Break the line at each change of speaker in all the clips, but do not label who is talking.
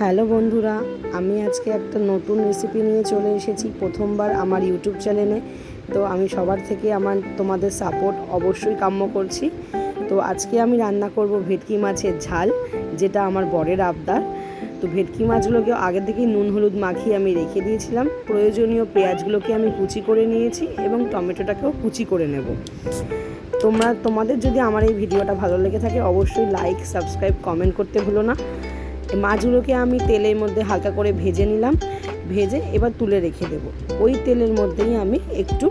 Hello বন্ধুরা, আমি আজকে একটা নতুন রেসিপি নিয়ে চলে এসেছি প্রথমবার আমার ইউটিউব চ্যানেলে। তো আমি সবার থেকে তোমাদের সাপোর্ট অবশ্যই কাম্য করছি। তো আজকে আমি রান্না করব ভেটকি মাছের ঝাল, যেটা আমার বরের আবদার। তো ভেটকি মাছগুলোকে আগে থেকেই নুন হলুদ মাখিয়ে আমি রেখে দিয়েছিলাম। প্রয়োজনীয় পেঁয়াজগুলোকে আমি কুচি করে নিয়েছি এবং টমেটোটাকেও কুচি করে নেব। তোমাদের যদি আমার এই ভিডিওটা ভালো লেগে থাকে অবশ্যই লাইক, সাবস্ক্রাইব, কমেন্ট করতে ভুলো না। মাছগুলোকে আমি তেলের মধ্যে হালকা করে ভেজে নিলাম, ভেজে এবার তুলে রেখে দেব। ওই তেলের মধ্যেই আমি একটু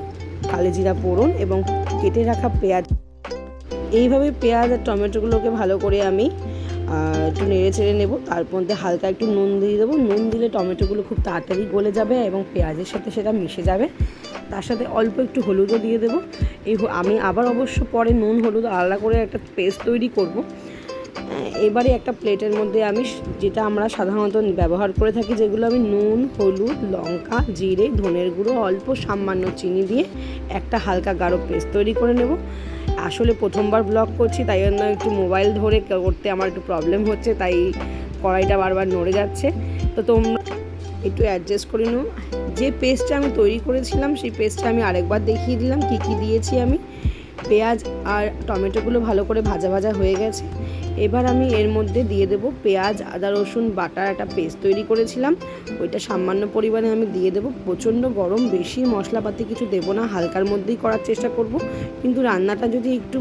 কালো জিরা ফোড়ন এবং কেটে রাখা পেঁয়াজ, এইভাবে পেঁয়াজ আর টমেটোগুলোকে ভালো করে আমি একটু নেড়ে চেড়ে নেব। তার মধ্যে হালকা একটু নুন দিয়ে দেবো। নুন দিলে টমেটোগুলো খুব তাড়াতাড়ি গলে যাবে এবং পেঁয়াজের সাথে সেটা মিশে যাবে। তার সাথে অল্প একটু হলুদও দিয়ে দেবো। আমি আবার অবশ্য পরে নুন হলুদ আলাদা করে একটা পেস্ট তৈরি করব। এবারে একটা প্লেটের মধ্যে আমি যেটা আমরা সাধারণত ব্যবহার করে থাকি, যেগুলো আমি নুন, হলুদ, লঙ্কা, জিরে, ধনের গুঁড়ো, অল্প সামান্য চিনি দিয়ে একটা হালকা গাঢ় পেস্ট তৈরি করে নেব। আসলে প্রথমবার ব্লগ করছি, তাই জন্য একটু মোবাইল ধরে করতে আমার একটু প্রবলেম হচ্ছে, তাই কড়াইটা বারবার নড়ে যাচ্ছে। তো তোমরা একটু অ্যাডজাস্ট করে নাও। যে পেস্টটা আমি তৈরি করেছিলাম সেই পেস্টটা আমি আরেকবার দেখিয়ে দিলাম কী কী দিয়েছি আমি। পেঁয়াজ আর টমেটোগুলো ভালো করে ভাজা ভাজা হয়ে গেছে। এবার আমি এর মধ্যে দিয়ে দেবো পেঁয়াজ, আদা, রসুন বাটার একটা পেস্ট তৈরি করেছিলাম, ওইটা সামান্য পরিমাণে আমি দিয়ে দেবো। প্রচণ্ড গরম, বেশি মশলাপাতি কিছু দেবো না, হালকার মধ্যেই করার চেষ্টা করব। কিন্তু রান্নাটা যদি একটু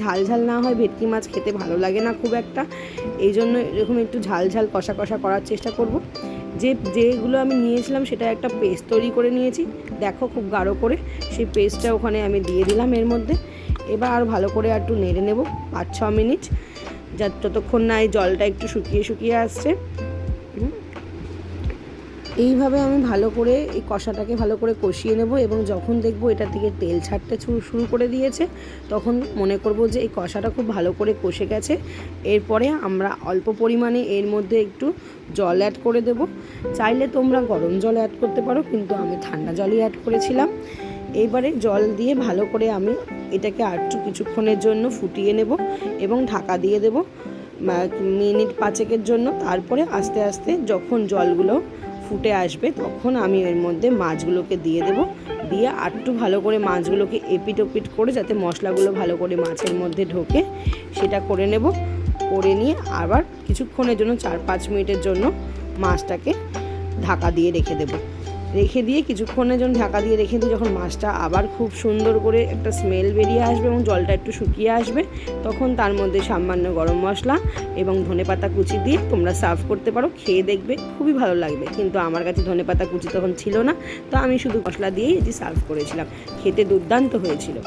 ঝাল ঝাল না হয়, ভেটকি মাছ খেতে ভালো লাগে না খুব একটা, এই জন্য এরকম একটু ঝাল ঝাল কষা কষা করার চেষ্টা করব। যেগুলো আমি নিয়েছিলাম সেটা একটা পেস্ট তৈরি করে নিয়েছি, দেখো খুব গাঢ় করে। সেই পেস্টটা ওখানে আমি দিয়ে দিলাম এর মধ্যে। এবার আর ভালো করে একটু নেড়ে নেব 5-6 মিনিট, যতক্ষণ না এই জলটা একটু শুকিয়ে শুকিয়ে আসছে। এইভাবে আমি ভালো করে এই কষাটাকে ভালো করে কষিয়ে নেব এবং যখন দেখব এটা থেকে তেল ছাড়তে শুরু করে দিয়েছে, তখন মনে করব যে এই কষাটা খুব ভালো করে কষে গেছে। এরপরে আমরা অল্প পরিমাণে এর মধ্যে একটু জল অ্যাড করে দেব। চাইলে তোমরা গরম জল অ্যাড করতে পারো, কিন্তু আমি ঠান্ডা জলই অ্যাড করেছিলাম। এইবারে জল দিয়ে ভালো করে আমি এটাকে আরেকটু কিছুক্ষণের জন্য ফুটিয়ে নেব এবং ঢাকা দিয়ে দেব মিনিট 5-এর জন্য। তারপরে আস্তে আস্তে যখন জলগুলো ফুটে আসবে তখন আমি এর মধ্যে মাছগুলোকে দিয়ে দেব। দিয়ে আরেকটু ভালো করে মাছগুলোকে এপিট ওপিট করে, যাতে মশলাগুলো ভালো করে মাছের মধ্যে ঢোকে, সেটা করে নেব। করে নিয়ে আবার কিছুক্ষণের জন্য 4-5 মিনিটের জন্য মাছটাকে ঢাকা দিয়ে রেখে দেব। রেখে দিয়ে কিছুক্ষণের জন্য ঢাকা দিয়ে রেখে দিয়ে যখন মাছটা আবার খুব সুন্দর করে একটা স্মেল বেরিয়ে আসবে এবং জলটা একটু শুকিয়ে আসবে, তখন তার মধ্যে সামান্য গরম মশলা এবং ধনেপাতা কুচি দিয়ে তোমরা সার্ভ করতে পারো। খেয়ে দেখবে খুবই ভালো লাগবে। কিন্তু আমার কাছে ধনেপাতা কুচি তখন ছিল না, তো আমি শুধু মশলা দিয়েই এটি সার্ভ করেছিলাম। খেতে দুর্দান্ত হয়েছিল।